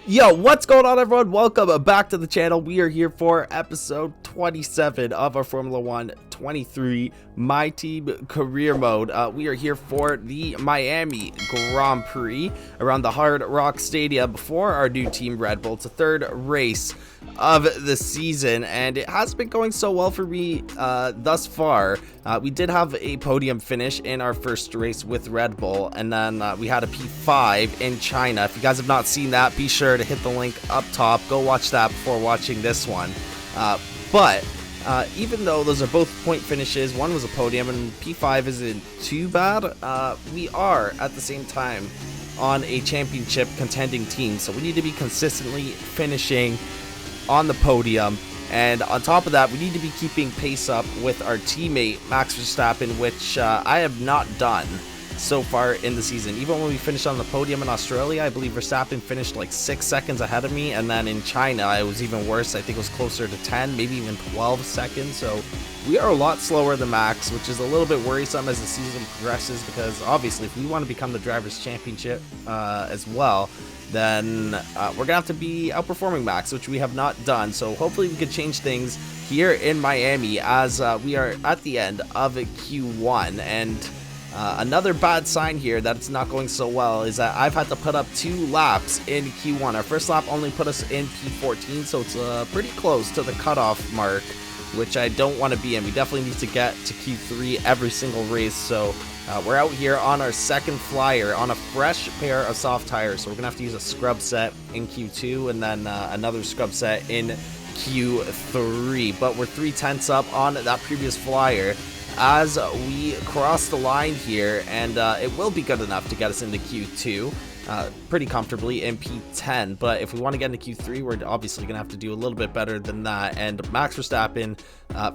Yo, what's going on, everyone? Welcome back to the channel. We are here for episode 27 of our Formula One 23 My Team Career Mode. We are here for the Miami Grand Prix around the Hard Rock Stadium before our new team Red Bull. It's the third race of the season, and it has been going so well for me thus far. We did have a podium finish in our first race with Red Bull, and then we had a P5 in China. If you guys have not seen that, be sure to hit the link up top. Go watch that before watching this one. But even though those are both point finishes, one was a podium and P5 isn't too bad, we are at the same time on a championship contending team, so we need to be consistently finishing on the podium. And on top of that, we need to be keeping pace up with our teammate Max Verstappen, which I have not done so far in the season. Even when we finished on the podium in Australia, I believe Verstappen finished like 6 seconds ahead of me, and then in China it was even worse. I think it was closer to 10, maybe even 12 seconds. So we are a lot slower than Max, which is a little bit worrisome as the season progresses, because obviously if we want to become the Drivers' Championship as well, then we're gonna have to be outperforming Max, which we have not done. So hopefully we can change things here in Miami as we are at the end of Q1. And another bad sign here that it's not going so well is that I've had to put up 2 laps in Q1. Our first lap only put us in P14, so it's pretty close to the cutoff mark, which I don't want to be in. We definitely need to get to Q3 every single race. So we're out here on our second flyer on a fresh pair of soft tires, so we're gonna have to use a scrub set in Q2 and then another scrub set in Q3. But we're 3/10 up on that previous flyer as we cross the line here, and it will be good enough to get us into Q2 pretty comfortably in P10. But if we want to get into Q3, we're obviously gonna have to do a little bit better than that. And Max Verstappen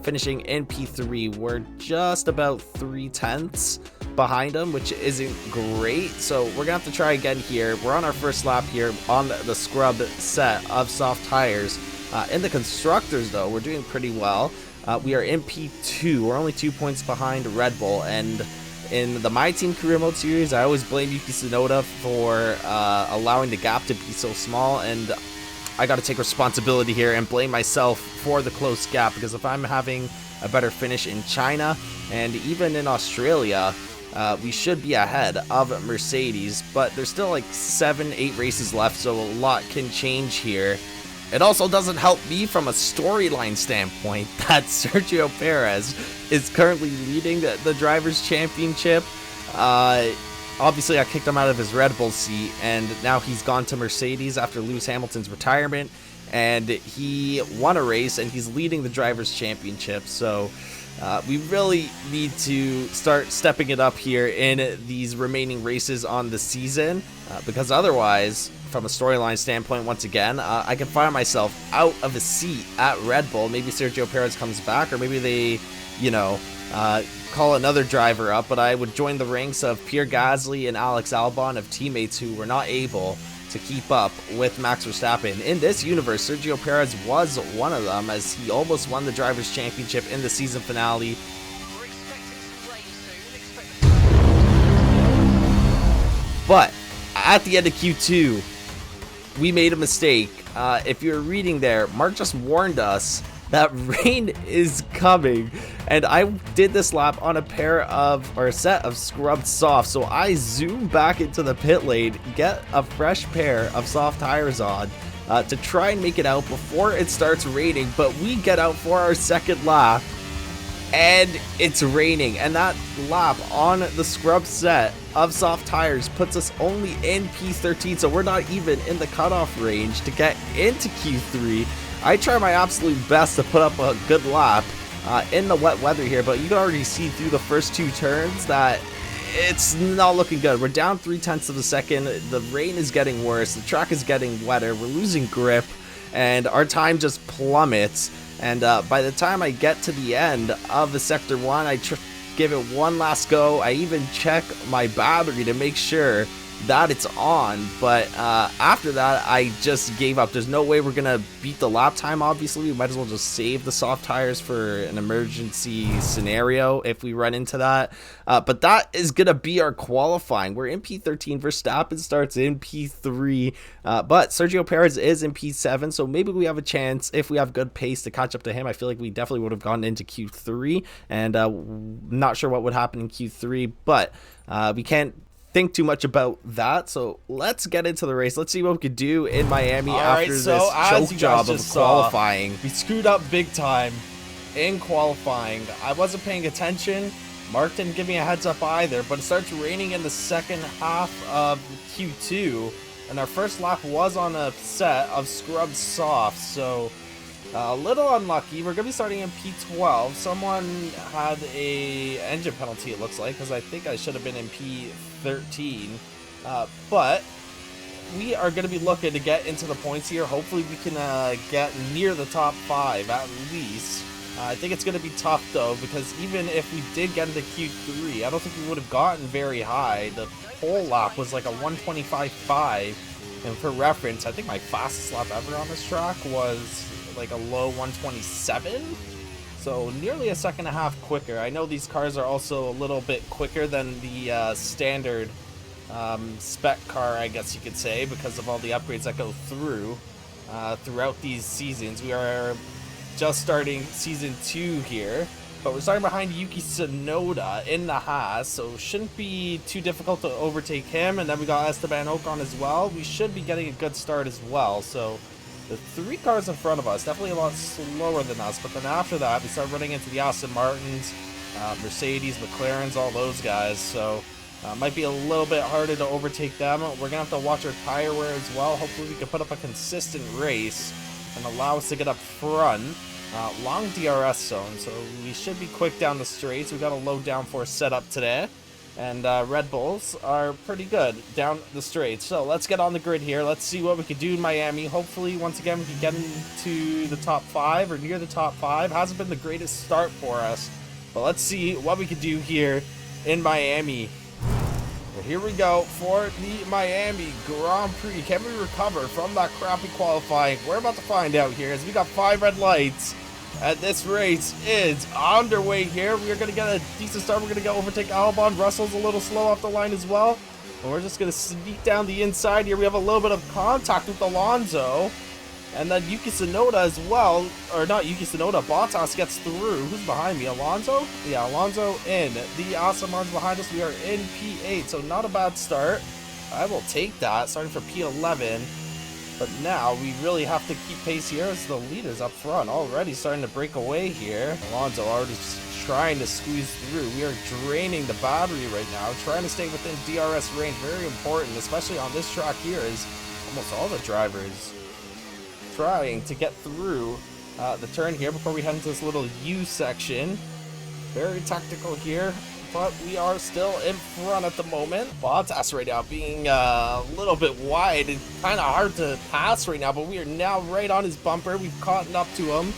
finishing in P3, we're just about 3/10 behind him, which isn't great. So we're gonna have to try again here. We're on our first lap here on the scrub set of soft tires. In the constructors though, we're doing pretty well. We are in P2. We're only 2 points behind Red Bull. And in the My Team Career Mode series, I always blame Yuki Tsunoda for allowing the gap to be so small, and I got to take responsibility here and blame myself for the close gap, because if I'm having a better finish in China and even in Australia, we should be ahead of Mercedes. But there's still like 7-8 races left, so a lot can change here. It also doesn't help me from a storyline standpoint that Sergio Perez is currently leading the Drivers' Championship. Obviously, I kicked him out of his Red Bull seat, and now he's gone to Mercedes after Lewis Hamilton's retirement, and he won a race, and he's leading the Drivers' Championship. So we really need to start stepping it up here in these remaining races on the season, because otherwise, from a storyline standpoint, once again, I can find myself out of a seat at Red Bull. Maybe Sergio Perez comes back, or maybe they, call another driver up, but I would join the ranks of Pierre Gasly and Alex Albon, of teammates who were not able to keep up with Max Verstappen. In this universe, Sergio Perez was one of them, as he almost won the Drivers' Championship in the season finale. But at the end of Q2, we made a mistake. If you're reading there, Mark just warned us that rain is coming, and I did this lap on a set of scrubbed soft. So I zoom back into the pit lane, get a fresh pair of soft tires on to try and make it out before it starts raining. But we get out for our second lap, and it's raining, and that lap on the scrub set of soft tires puts us only in P13, so we're not even in the cutoff range to get into Q3. I try my absolute best to put up a good lap in the wet weather here, but you can already see through the first 2 turns that it's not looking good. We're down 0.3 of a second. The rain is getting worse. The track is getting wetter. We're losing grip, and our time just plummets. And by the time I get to the end of the Sector 1, I give it one last go. I even check my battery to make sure that it's on, but after that I just gave up. There's no way we're gonna beat the lap time. Obviously, we might as well just save the soft tires for an emergency scenario if we run into that. But that is gonna be our qualifying. We're in P13. Verstappen starts in P3, but Sergio Perez is in P7, so maybe we have a chance if we have good pace to catch up to him. I feel like we definitely would have gone into Q3, and not sure what would happen in Q3, but we can't think too much about that. So let's get into the race. Let's see what we could do in Miami after this choke job of qualifying. We screwed up big time in qualifying. I wasn't paying attention. Mark didn't give me a heads up either, but it starts raining in the second half of Q2, and our first lap was on a set of scrub soft, so a little unlucky. We're gonna be starting in P12. Someone had a engine penalty, it looks like, because I think I should have been in P13, but we are going to be looking to get into the points here. Hopefully we can get near the top 5 at least. I think it's going to be tough though, because even if we did get into Q3, I don't think we would have gotten very high. The pole lap was like a 125.5, and for reference, I think my fastest lap ever on this track was like a low 127, so nearly a second and a half quicker. I know these cars are also a little bit quicker than the standard spec car, I guess you could say, because of all the upgrades that go through throughout these seasons. We are just starting season 2 here, but we're starting behind Yuki Tsunoda in the Haas, so shouldn't be too difficult to overtake him. And then we got Esteban Ocon as well. We should be getting a good start as well. So the 3 cars in front of us, definitely a lot slower than us, but then after that, we start running into the Aston Martins, Mercedes, McLarens, all those guys, so might be a little bit harder to overtake them. We're going to have to watch our tire wear as well. Hopefully we can put up a consistent race and allow us to get up front. Long DRS zone, so we should be quick down the straights. We got a low downforce setup today, and Red Bulls are pretty good down the straight. So let's get on the grid here. Let's see what we can do in Miami. Hopefully, once again, we can get into the top 5 or near the top 5. Hasn't been the greatest start for us, but let's see what we can do here in Miami. Well, here we go for the Miami Grand Prix. Can we recover from that crappy qualifying? We're about to find out here, as we got 5 red lights. And this race is underway here. We are going to get a decent start. We're going to go overtake Albon. Russell's a little slow off the line as well. And we're just going to sneak down the inside here. We have a little bit of contact with Alonso. And then Yuki Tsunoda as well. Or not Yuki Tsunoda. Bottas gets through. Who's behind me? Alonso? Yeah, Alonso in. The Aston Martin behind us. We are in P8. So not a bad start. I will take that. Starting for P11. But now we really have to keep pace here as the leaders up front already starting to break away here. Alonso already trying to squeeze through. We are draining the battery right now, trying to stay within DRS range. Very important, especially on this track here, is almost all the drivers trying to get through the turn here before we head into this little U section. Very tactical here, but we are still in front at the moment. Bottas right now being a little bit wide and kind of hard to pass right now, but we are now right on his bumper. We've caught up to him.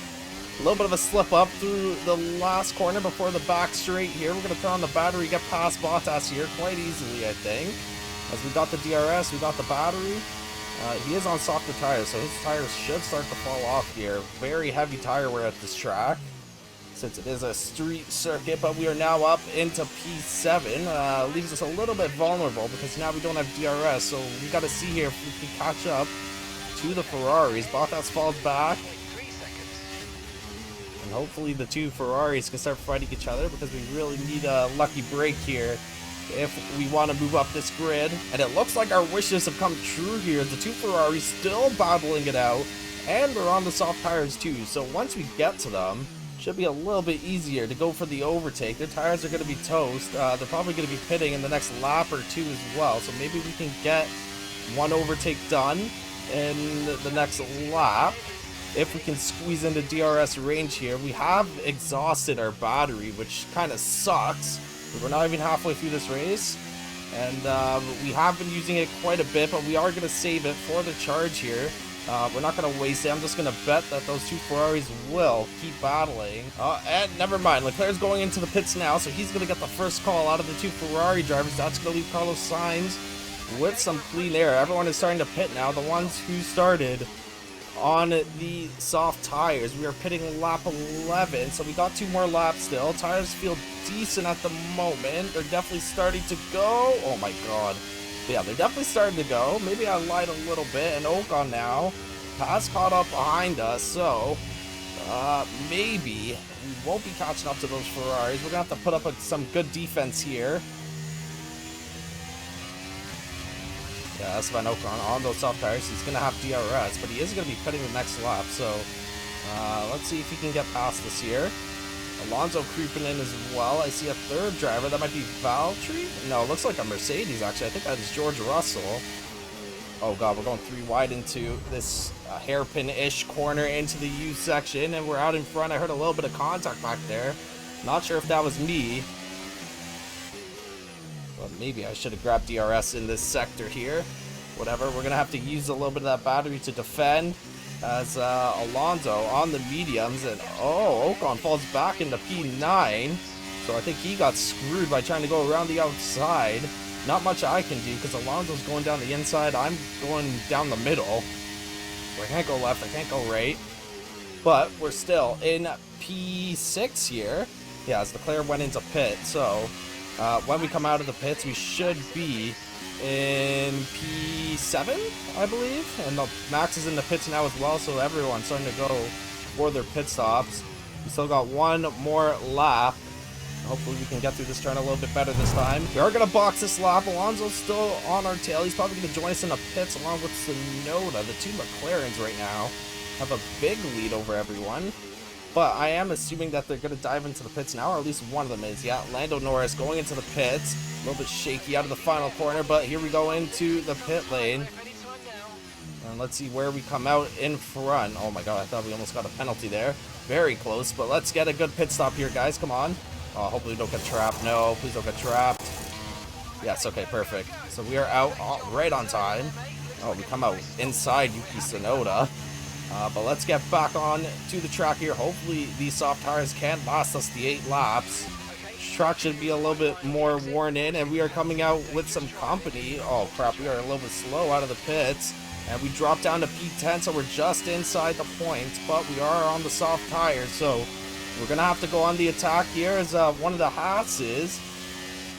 A little bit of a slip up through the last corner before the back straight here. We're going to turn on the battery, get past Bottas here quite easily, I think. As we got the DRS, we got the battery. He is on softer tires, so his tires should start to fall off here. Very heavy tire wear at this track, since it is a street circuit, but we are now up into P7. Leaves us a little bit vulnerable because now we don't have DRS, so we got to see here if we can catch up to the Ferraris. Bottas falls back, and hopefully the 2 Ferraris can start fighting each other, because we really need a lucky break here if we want to move up this grid. And it looks like our wishes have come true here. The 2 Ferraris still battling it out, and they're on the soft tires too, so once we get to them, should be a little bit easier to go for the overtake. Their tires are going to be toast. They're probably going to be pitting in the next lap or 2 as well, so maybe we can get 1 overtake done in the next lap if we can squeeze into DRS range here. We have exhausted our battery, which kind of sucks. We're not even halfway through this race, and we have been using it quite a bit, but we are going to save it for the charge here. We're not going to waste it. I'm just going to bet that those 2 Ferraris will keep battling. And never mind. Leclerc's going into the pits now, so he's going to get the first call out of the 2 Ferrari drivers. That's going to leave Carlos Sainz with some clean air. Everyone is starting to pit now. The ones who started on the soft tires, we are pitting lap 11, so we got 2 more laps still. Tires feel decent at the moment. They're definitely starting to go. Oh my god. Yeah, they're definitely starting to go. Maybe I lied a little bit, and Ocon now has caught up behind us, so maybe we won't be catching up to those Ferraris. We're gonna have to put up some good defense here. Yeah, Esteban Ocon on those soft tires. He's going to have DRS, but he is going to be putting the next lap. So let's see if he can get past this here. Alonso creeping in as well. I see a third driver. That might be Valtteri. No, it looks like a Mercedes, actually. I think that is George Russell. Oh, God, we're going 3 wide into this hairpin-ish corner into the U section, and we're out in front. I heard a little bit of contact back there. Not sure if that was me. But maybe I should have grabbed DRS in this sector here. Whatever, we're going to have to use a little bit of that battery to defend as Alonso on the mediums. And, oh, Ocon falls back into P9. So I think he got screwed by trying to go around the outside. Not much I can do because Alonso's going down the inside. I'm going down the middle. So I can't go left, I can't go right. But we're still in P6 here. Yeah, as Leclerc went into pit, so when we come out of the pits, we should be in P7, I believe. And Max is in the pits now as well, so everyone's starting to go for their pit stops. We still got 1 more lap. Hopefully we can get through this turn a little bit better this time. We are going to box this lap. Alonso's still on our tail. He's probably going to join us in the pits along with Tsunoda. The 2 McLarens right now have a big lead over everyone. But I am assuming that they're going to dive into the pits now, or at least one of them is. Yeah, Lando Norris going into the pits. A little bit shaky out of the final corner, but here we go into the pit lane. And let's see where we come out in front. Oh my god, I thought we almost got a penalty there. Very close, but let's get a good pit stop here, guys. Come on. Oh, hopefully we don't get trapped. No, please don't get trapped. Yes, okay, perfect. So we are out right on time. Oh, we come out inside Yuki Tsunoda. But let's get back on to the track here. Hopefully these soft tires can't last us the 8 laps. This track should be a little bit more worn in, and we are coming out with some company. Oh crap, we are a little bit slow out of the pits. And we drop down to P10, so we're just inside the points, but we are on the soft tires, so we're going to have to go on the attack here as one of the Haas's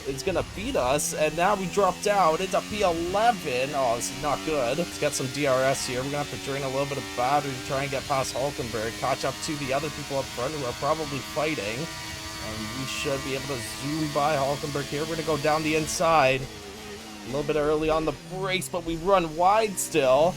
is going to beat us, and now we drop down into P11. Oh, this is not good. Let's get some DRS here. We're going to have to drain a little bit of battery to try and get past Hulkenberg, catch up to the other people up front who are probably fighting, and we should be able to zoom by Hulkenberg here. We're going to go down the inside. A little bit early on the brakes, but we run wide still.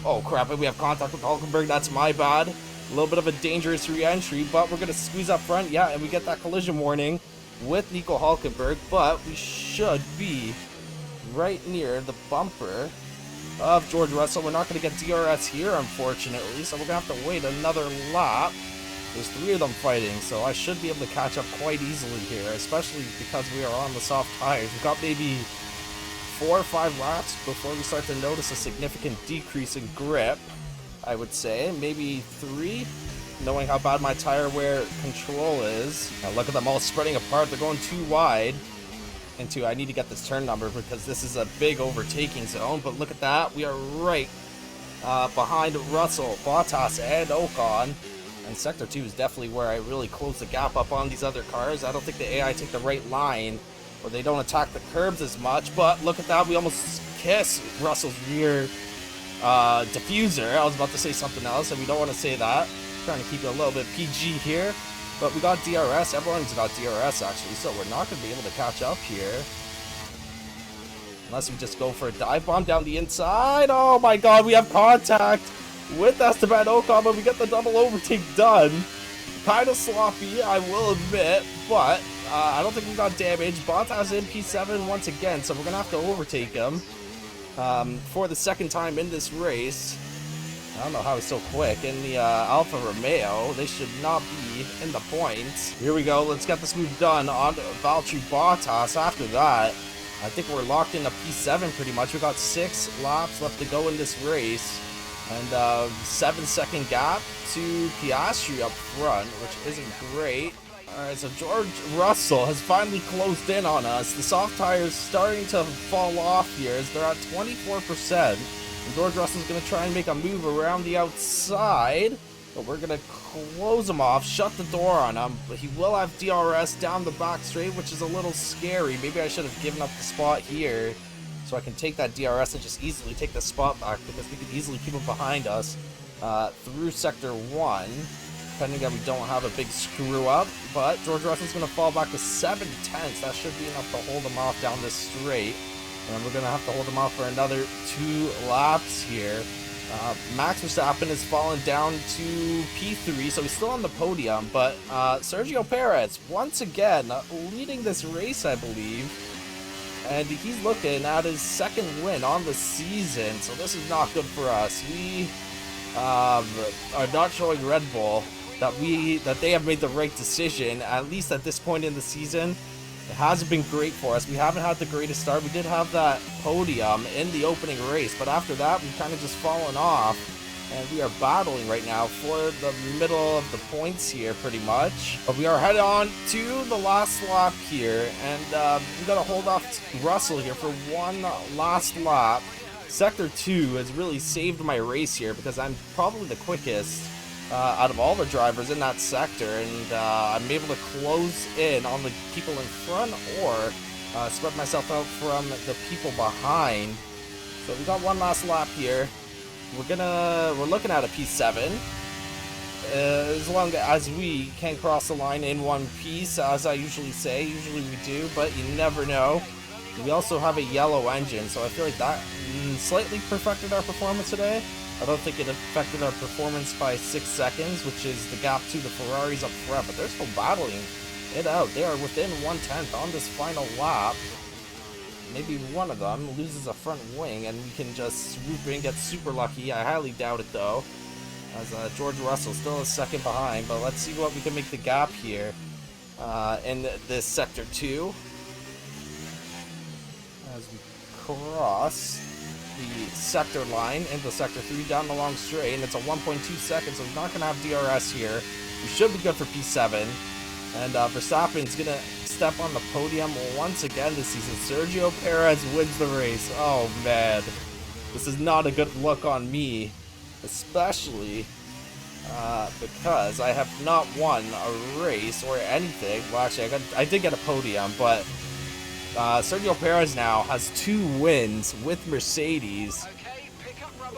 Oh crap, we have contact with Hulkenberg. That's my bad. A little bit of a dangerous re-entry, but we're going to squeeze up front. Yeah, and we get that collision warning with Nico Hulkenberg, but we should be right near the bumper of George Russell. We're not going to get DRS here, unfortunately, so we're going to have to wait another lap. There's 3 of them fighting, so I should be able to catch up quite easily here, especially because we are on the soft tires. We've got maybe 4 or 5 laps before we start to notice a significant decrease in grip, I would say. Maybe 3, knowing how bad my tire wear control is. Now look at them all spreading apart. They're going too wide. And I need to get this turn number because this is a big overtaking zone. But look at that. We are right behind Russell, Bottas, and Ocon. And Sector 2 is definitely where I really close the gap up on these other cars. I don't think the AI take the right line, or they don't attack the curbs as much. But look at that. We almost kiss Russell's rear diffuser. I was about to say something else, and we don't want to say that. Trying to keep it a little bit PG here. But we got DRS. Everyone's got DRS, actually, so we're not going to be able to catch up here. Unless we just go for a dive bomb down the inside. Oh my god, we have contact with Esteban Ocon, but we get the double overtake done. Kind of sloppy, I will admit, but I don't think we got damage. Bottas in P7 once again, so we're going to have to overtake him for the 2nd time in this race. I don't know how he's so quick. In the Alfa Romeo, they should not be in the points. Here we go. Let's get this move done on Valtteri Bottas. After that, I think we're locked into P7 pretty much. We got 6 laps left to go in this race. And 7-second gap to Piastri up front, which isn't great. Alright, so George Russell has finally closed in on us. The soft tires starting to fall off here as they're at 24%. And George Russell's going to try and make a move around the outside. But we're going to close him off, shut the door on him. But he will have DRS down the back straight, which is a little scary. Maybe I should have given up the spot here so I can take that DRS and just easily take the spot back, because we could easily keep him behind us through Sector 1. Depending that we don't have a big screw up, but George Russell's going to fall back to 7 tenths. That should be enough to hold him off down this straight. And we're going to have to hold him off for another 2 laps here. Max Verstappen has fallen down to P3, so he's still on the podium, but Sergio Perez, once again, leading this race, I believe. And he's looking at his 2nd win on the season, so this is not good for us. We are not showing Red Bull that they have made the right decision, at least at this point in the season. It hasn't been great for us. We haven't had the greatest start. We did have that podium in the opening race, but after that, we've kind of just fallen off, and we are battling right now for the middle of the points here, pretty much. But we are headed on to the last lap here, and we got to hold off Russell here for one last lap. Sector 2 has really saved my race here, because I'm probably the quickest out of all the drivers in that sector, and I'm able to close in on the people in front or spread myself out from the people behind. So we got one last lap here. We're looking at a P7 as long as we can cross the line in one piece, as I usually say. Usually we do, but you never know. We also have a yellow engine, so I feel like that slightly perfected our performance today. I don't think it affected our performance by 6 seconds, which is the gap to the Ferraris up front, but they're still battling it out. They are within 1/10 on this final lap. Maybe one of them loses a front wing and we can just swoop in and get super lucky. I highly doubt it though, as George Russell still is 2nd behind, but let's see what we can make the gap here in this Sector 2. As we cross the sector line into Sector 3 down the long straight, and it's a 1.2 seconds, so he's not going to have DRS here. We should be good for P7, and Verstappen's going to step on the podium once again this season. Sergio Perez wins the race. Oh man, this is not a good look on me, especially because I have not won a race or anything. Well, actually, I did get a podium, but Sergio Perez now has 2 wins with Mercedes.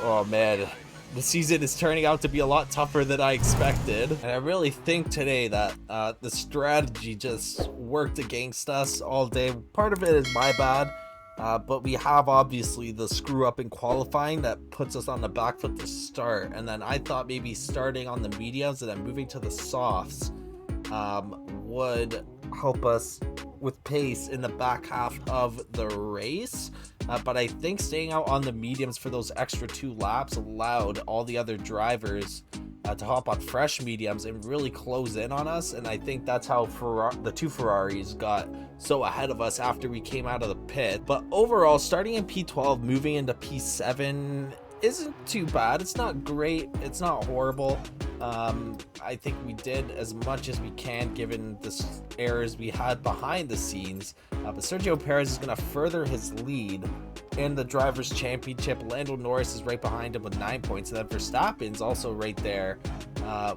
Oh man, the season is turning out to be a lot tougher than I expected. And I really think today that the strategy just worked against us all day. Part of it is my bad, but we have obviously the screw up in qualifying that puts us on the back foot to start. And then I thought maybe starting on the mediums and then moving to the softs would help us with pace in the back half of the race, but I think staying out on the mediums for those extra 2 laps allowed all the other drivers to hop on fresh mediums and really close in on us, and I think that's how the 2 Ferraris got so ahead of us after we came out of the pit. But overall, starting in P12 moving into P7 isn't too bad. It's not great, it's not horrible. I think we did as much as we can given the errors we had behind the scenes, but Sergio Perez is going to further his lead in the Drivers' Championship. Lando Norris is right behind him with 9 points, and then Verstappen's also right there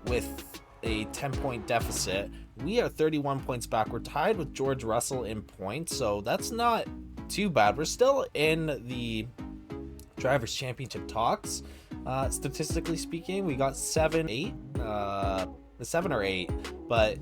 with a 10-point deficit. We are 31 points back. We're tied with George Russell in points, so that's not too bad. We're still in the Drivers' Championship talks. Statistically speaking, we got 7 or 8, but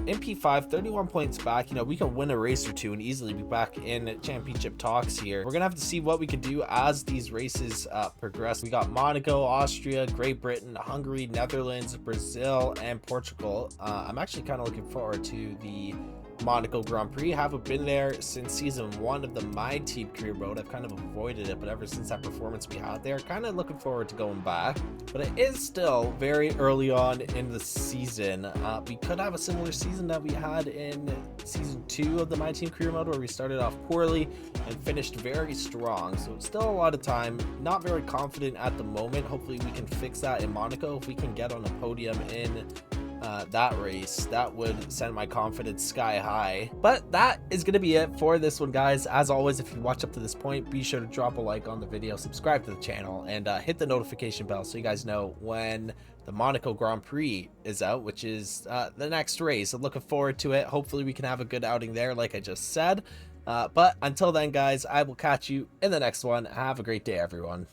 in P5, 31 points back. You know, we can win a race or 2 and easily be back in championship talks here. We're gonna have to see what we can do as these races progress. We got Monaco, Austria, Great Britain, Hungary, Netherlands, Brazil, and Portugal. I'm actually kind of looking forward to the Monaco Grand Prix. Haven't been there since season 1 of the My Team Career Mode. I've kind of avoided it, but ever since that performance we had there, kind of looking forward to going back. But it is still very early on in the season. We could have a similar season that we had in season 2 of the My Team Career Mode, where we started off poorly and finished very strong. So it's still a lot of time. Not very confident at the moment. Hopefully we can fix that in Monaco if we can get on a podium in that race. That would send my confidence sky high. But that is going to be it for this one, guys. As always, if you watch up to this point, be sure to drop a like on the video, subscribe to the channel, and hit the notification bell so you guys know when the Monaco Grand Prix is out, which is the next race. I'm looking forward to it. Hopefully we can have a good outing there, like I just said. But until then, guys, I will catch you in the next one. Have a great day, everyone.